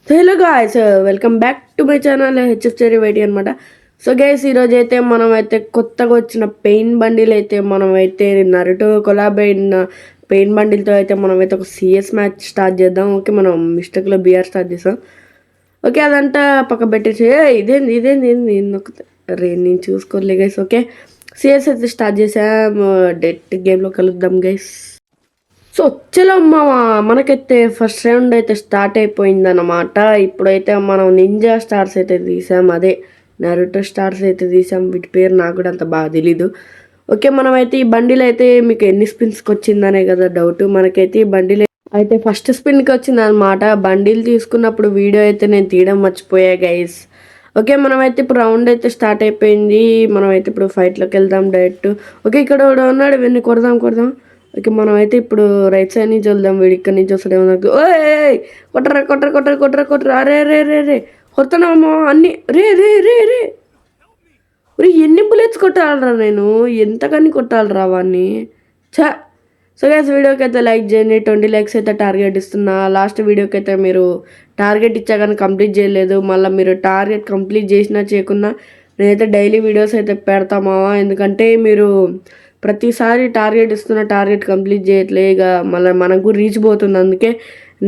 Hello guys, welcome back to my channel HF చెరీ వైటీ అనమాట. సో గైస్, ఈరోజు అయితే మనం అయితే కొత్తగా వచ్చిన పెయిన్ బండిల్ అయితే మనం అయితే నరుటో కొలాబ్ అయిన పెయిన్ బండిల్తో అయితే మనం అయితే ఒక సిఎస్ మ్యాచ్ స్టార్ట్ చేద్దాం. ఓకే, మనం మిస్టేక్లో బిఆర్ స్టార్ట్ చేసాం. ఓకే, అదంతా పక్క పెట్టేసి ఇదేంది రే నేను చూసుకోలే గైస్. ఓకే, సిఎస్ అయితే స్టార్ట్ చేసాం. డెట్ గేమ్లో కలుద్దాం గైస్. సో చలో మనకైతే ఫస్ట్ రౌండ్ అయితే స్టార్ట్ అయిపోయిందన్నమాట. ఇప్పుడైతే మనం నింజా స్టార్స్ అయితే తీసాం, అదే నరుటో స్టార్స్ అయితే తీసాం. వీటి పేరు నాకు కూడా అంత బాగా తెలీదు. ఓకే, మనమైతే ఈ బండిల్ అయితే మీకు ఎన్ని స్పిన్స్కి వచ్చిందనే కదా డౌట్. మనకైతే ఈ బండిల్ అయితే ఫస్ట్ స్పిన్కి వచ్చింది అనమాట. బండిల్ తీసుకున్నప్పుడు వీడియో అయితే నేను తీయడం మర్చిపోయా గైస్. ఓకే, మనమైతే ఇప్పుడు రౌండ్ అయితే స్టార్ట్ అయిపోయింది. మనమైతే ఇప్పుడు ఫైట్లోకి వెళ్దాం డైరెక్ట్. ఓకే, ఇక్కడ ఉన్నాడు, ఇవన్నీ కొడదాం. ఓకే, మనం అయితే ఇప్పుడు రైట్ సైడ్ నుంచి వెళ్దాం. వీడి ఇక్కడి నుంచి వస్తాడేమో నాకు. కొట్టరా. అరే రే రే రే కొడుతున్నామో అన్ని. రే రే రే రే రే ఎన్ని బుల్లెట్స్ కొట్టాలరా నేను, ఎంతకని కొట్టాలరా వాడిని. చా. సో గైస్, వీడియోకి అయితే లైక్ చేయండి. 20 likes అయితే టార్గెట్ ఇస్తున్నా. లాస్ట్ వీడియోకి అయితే మీరు టార్గెట్ ఇచ్చా కానీ కంప్లీట్ చేయలేదు. మళ్ళీ మీరు టార్గెట్ కంప్లీట్ చేసినా చేయకున్నా నేనైతే డైలీ వీడియోస్ అయితే పెడతామావా. ఎందుకంటే మీరు ప్రతిసారి టార్గెట్ ఇస్తున్న టార్గెట్ కంప్లీట్ చేయట్లే. ఇక మళ్ళీ మనకు రీచ్ పోతుంది. అందుకే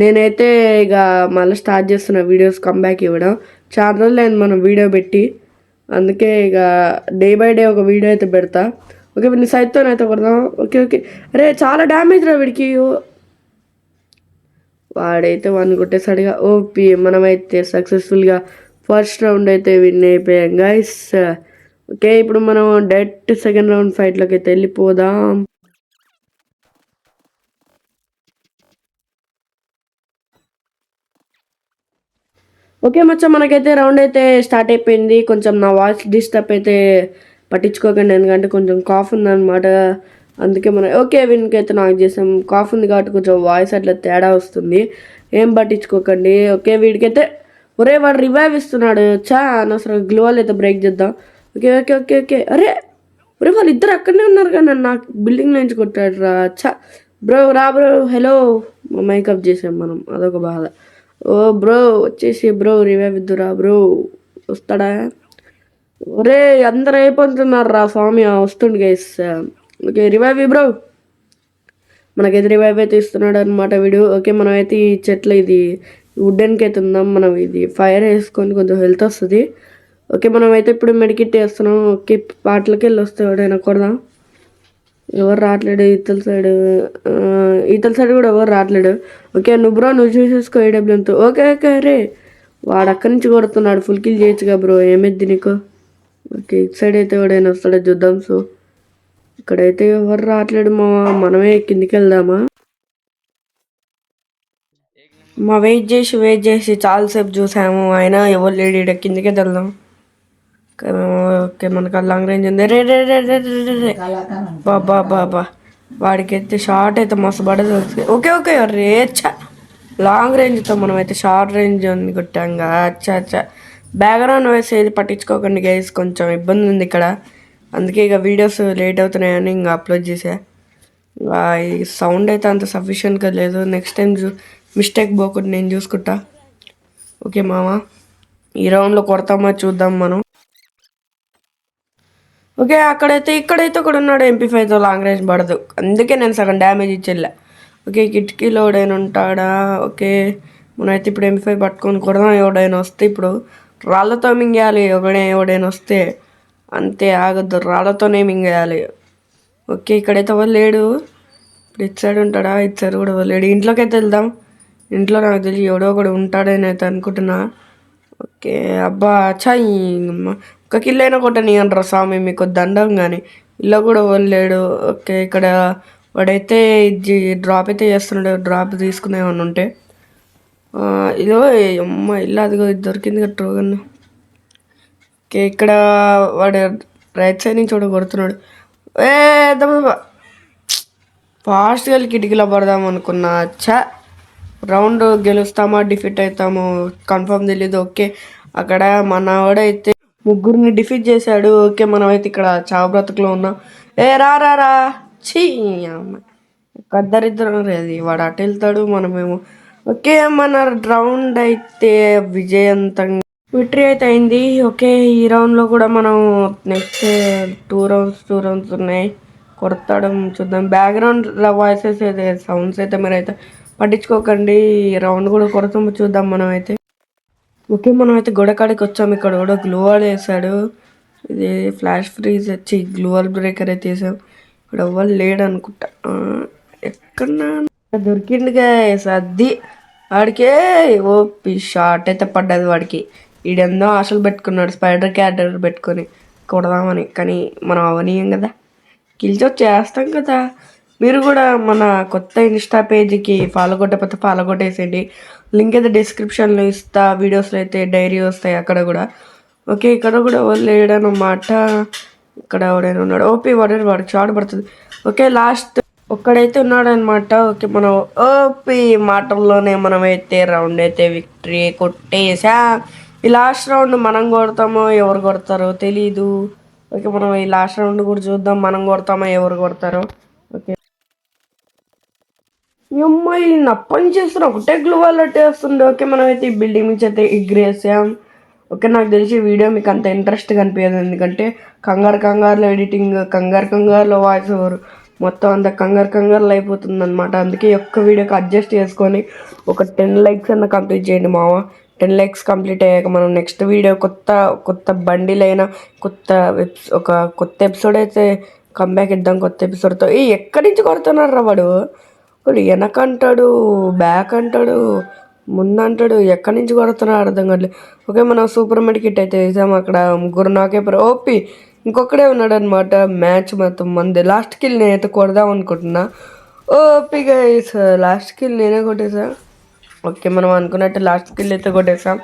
నేనైతే ఇక మళ్ళీ స్టార్ట్ చేస్తున్న వీడియోస్ కంబ్యాక్ ఇవ్వడం. చాలా రోజులు అయింది మనం వీడియో పెట్టి, అందుకే ఇక డే బై డే ఒక వీడియో అయితే పెడతా. ఓకే, వీడిని సైత్తోనైతే కొడదాం. ఓకే అరే చాలా డ్యామేజ్ రా వీడికి. వాడైతే వాడిని కొట్టేసాడుగా. ఓపి మనమైతే సక్సెస్ఫుల్గా ఫస్ట్ రౌండ్ అయితే విన్ అయిపోయాం గైస్. ఓకే, ఇప్పుడు మనం డైరెక్ట్ సెకండ్ రౌండ్ ఫైట్లోకి అయితే వెళ్ళిపోదాం. ఓకే మచ్చా, మనకైతే రౌండ్ అయితే స్టార్ట్ అయిపోయింది. కొంచెం నా వాయిస్ డిస్టర్బ్ అయితే పట్టించుకోకండి, ఎందుకంటే కొంచెం కాఫ్ ఉందన్నమాట. అందుకే మనం ఓకే విన్కి అయితే నాకు చేసాం. కాఫ్ ఉంది కాబట్టి కొంచెం వాయిస్ అట్లా తేడా వస్తుంది, ఏం పట్టించుకోకండి. ఓకే, వీడికైతే ఒరే వాడు రివైవ్ ఇస్తున్నాడు. చా అనవసరం గ్లోవల్ అయితే బ్రేక్ చేద్దాం. ఓకే అరే ఒరే వాళ్ళు ఇద్దరు అక్కడనే ఉన్నారు కానీ నాకు బిల్డింగ్ నుంచి కొట్టాడు రా. చా బ్రో హలో మేకప్ చేసాం మనం, అదొక బాధ. ఓ బ్రో వచ్చేసి బ్రో రివైవ్ ఇద్దురా బ్రో, వస్తాడా? ఒరే అందరు అయిపోతున్నారు రా స్వామి, వస్తుండు గైస్. ఓకే రివైవ్ బ్రో, మనకైతే రివైవ్ అయితే ఇస్తున్నాడు అనమాట వీడు. ఓకే, మనమైతే ఈ చెట్లు ఇది వుడెన్కి అయితే ఉందాం. మనం ఇది ఫైర్ వేసుకొని కొంచెం హెల్త్ వస్తుంది. ఓకే, మనమైతే ఇప్పుడు మెడికిట్ వేస్తున్నాం. ఓకే, పాటలకి వెళ్ళి వస్తే ఎవడైనా కొడదాం. ఎవరు రావట్లేడు ఈతల సైడ్ కూడా ఎవరు రావట్లేడు. ఓకే నువ్వు చూసేసుకో ఏడబ్ల్యూతో. ఓకే రే వాడు అక్కడి నుంచి కొడుతున్నాడు. ఫుల్ కిల్ చేయొచ్చుగా బ్రో, ఏమైద్ది నీకు. ఓకే, ఇటు సైడ్ అయితే ఎవడైనా వస్తాడో చూద్దాం. సో ఇక్కడైతే ఎవరు రావట్లేడు మనమే కిందికి వెళ్దామా. వెయిట్ చేసి చాలాసేపు చూసాము, అయినా ఎవరు లేడు. ఇక్కడ కిందికే వెళ్దాం. ఓకే, మనకు లాంగ్ రేంజ్ ఉంది. రే బాబా వాడికి అయితే షార్ట్ అయితే మస్తు పడదు. ఓకే రేచ్చా లాంగ్ రేంజ్తో మనం అయితే షార్ట్ రేంజ్ ఉంది కొట్టాంగా. అచ్చా బ్యాక్గ్రౌండ్ వేసి ఏది పట్టించుకోకండి గైస్, కొంచెం ఇబ్బంది ఉంది ఇక్కడ. అందుకే ఇక వీడియోస్ లేట్ అవుతున్నాయని ఇంకా అప్లోడ్ చేసా. ఈ సౌండ్ అయితే అంత సఫిషియెంట్గా లేదు. నెక్స్ట్ టైం మిస్టేక్ పోకుండా నేను చూసుకుంటా. ఓకే ఈ రౌండ్లో కొడతామా చూద్దాం మనం. ఓకే, ఇక్కడైతే ఒకడు ఉన్నాడు. MP5తో లాంగ్ రేంజ్ పడదు, అందుకే నేను సగం డ్యామేజ్ ఇచ్చేళ్ళా. ఓకే, కిటికీలో ఎవడైనా ఉంటాడా? ఓకే, మనమైతే ఇప్పుడు MP5 పట్టుకొని కొడదాం. ఎవడైనా వస్తే ఇప్పుడు రాళ్ళతో మింగేయాలి. ఎవడైనా వస్తే అంతే, ఆగద్దు, రాళ్ళతోనే మింగేయాలి. ఓకే, ఇక్కడైతే ఎవరు లేడు. ఇప్పుడు ఇటు సైడ్ ఉంటాడా? ఇటు సైడ్ కూడా ఎవరు లేడు. ఇంట్లోకి అయితే వెళ్దాం. ఇంట్లో నాకు తెలిసి ఎవడో ఒకడు ఉంటాడని అయితే అనుకుంటున్నా. ఓకే అబ్బా చాయ్ ఒక కిల్ అయినా కొట్టని అంటారా స్వామి, మీకు దండం. కానీ ఇల్లు కూడా వదిలేడు. ఓకే, ఇక్కడ వాడైతే ఇది డ్రాప్ అయితే చేస్తున్నాడు. డ్రాప్ తీసుకునేమన్నా ఉంటే ఇదో అమ్మ ఇల్లు అదిగో దొరికింది కదా ట్రోగన్. ఓకే, ఇక్కడ వాడు రైట్ సైడ్ నుంచి కూడా కొడుతున్నాడు. ఫాస్ట్గా వెళ్ళి కిటికీలో పడదాం అనుకున్నా. రౌండ్ గెలుస్తామా డిఫీట్ అవుతామో కన్ఫర్మ్ తెలీదు. ఓకే, అక్కడ మనవాడైతే ముగ్గురిని డిఫీట్ చేశాడు. ఓకే, మనమైతే ఇక్కడ చావు బ్రతుకులో ఉన్నాం. రా చీ అమ్మ కద్దరిద్దరం. అది వాడు అటు వెళ్తాడు, మనమేమో ఓకే, మన రౌండ్ అయితే విజయవంతంగా విక్టరీ అయితే అయింది. ఓకే, ఈ రౌండ్లో కూడా మనం నెక్స్ట్ టూ రౌండ్స్ ఉన్నాయి. కొడతాడం చూద్దాం. బ్యాక్గ్రౌండ్ వాయిసెస్ అయితే సౌండ్స్ అయితే మీరైతే పట్టించుకోకండి. ఈ రౌండ్ కూడా కొడతాం చూద్దాం మనం అయితే. ఓకే, మనం అయితే గొడకాడికి వచ్చాము. ఇక్కడ కూడా గ్లూవాల్ వేసాడు. ఇది ఫ్లాష్ ఫ్రీజ్ వచ్చి గ్లూవాల్ బ్రేకర్ అయితే వేసాం. ఇక్కడ ఎవ్వరు లేడు అనుకుంటా. ఎక్కడన్నా దొరికిందిగా సర్ది వాడికే ఓపి షార్ట్ అయితే పడ్డది వాడికి. ఈడెందో ఆశలు పెట్టుకున్నాడు స్పైడర్ క్యారెక్టర్ పెట్టుకొని కొడదామని, కానీ మనం అవనీయం కదా, కిల్చోప్ చేస్తాం కదా. మీరు కూడా మన కొత్త ఇన్స్టా పేజీకి ఫాలో కొట్టకపోతే ఫాలో కొట్టేసేయండి. లింక్ అయితే డిస్క్రిప్షన్లో ఇస్తా. వీడియోస్లో అయితే డైరీ వస్తాయి అక్కడ కూడా. ఓకే, ఇక్కడ కూడా ఎవరు లేడనమాట. ఇక్కడ ఎవడైనా ఉన్నాడు. ఓపీ వాడికి షార్ట్ పడుతుంది. ఓకే, లాస్ట్ ఒక్కడైతే ఉన్నాడనమాట. ఓకే, మనం ఓపీ మాటల్లోనే మనమైతే రౌండ్ అయితే విక్టరీ కొట్టేసా. ఈ లాస్ట్ రౌండ్ మనం కొడతామో ఎవరు కొడతారో తెలీదు. ఓకే, మనం ఈ లాస్ట్ రౌండ్ కూడా చూద్దాం, మనం కొడతామో ఎవరు కొడతారో. ఓకే, ఈ అమ్మాయి నప్పని చేస్తున్నా ఒకటే గ్లూ వల్ల వేస్తుంది. ఓకే, మనం అయితే ఈ బిల్డింగ్ నుంచి అయితే ఎగ్రేసాం. ఓకే, నాకు తెలిసి వీడియో మీకు అంత ఇంట్రెస్ట్ కనిపించదు, ఎందుకంటే కంగారులో ఎడిటింగ్, కంగారులో వాయిస్ ఓవర్ మొత్తం అంత కంగారులో అయిపోతుంది అనమాట. అందుకే ఒక్క వీడియోకి అడ్జస్ట్ చేసుకొని ఒక 10 likes అన్న కంప్లీట్ చేయండి మామ. 10 likes కంప్లీట్ అయ్యాక మనం నెక్స్ట్ వీడియో కొత్త బండిలైనా ఒక కొత్త ఎపిసోడ్ అయితే కంబ్యాక్ ఇద్దాం. కొత్త ఎపిసోడ్తో. ఎక్కడి నుంచి కొడుతున్నారు రా వాడు వెనక అంటాడు, బ్యాక్ అంటాడు, ముందు అంటాడు, ఎక్కడి నుంచి కొడుతున్నాడు అర్థం కావట్లేదు. ఓకే, మనం సూపర్ మెడికిట్ అయితే వేసాము. అక్కడ ముగ్గురు నాకే ఓపి ఇంకొకడే ఉన్నాడు అనమాట. మ్యాచ్ మొత్తం మంది. లాస్ట్ కిల్ నేనైతే కొడదాం అనుకుంటున్నా. ఓపి గైస్, లాస్ట్ కిల్ నేనే కొట్టేసా. ఓకే, మనం అనుకున్నట్టు లాస్ట్ కిల్ అయితే కొట్టేసాం.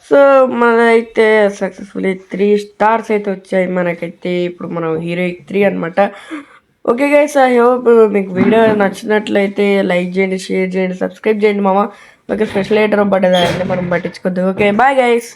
సో మనైతే సక్సెస్ఫుల్లీ 3 stars అయితే వచ్చాయి మనకైతే. ఇప్పుడు మనం హీరోయిక్ 3 అనమాట. ఓకే గైస్, ఐ హోప్ మీకు వీడియో నచ్చినట్లయితే లైక్ చేయండి, షేర్ చేయండి, సబ్స్క్రైబ్ చేయండి మామ. ఓకే, స్పెషల్ ఎయిటర్ పడ్డదా అంటే మనం పట్టించుకోద్దు. Okay, bye guys.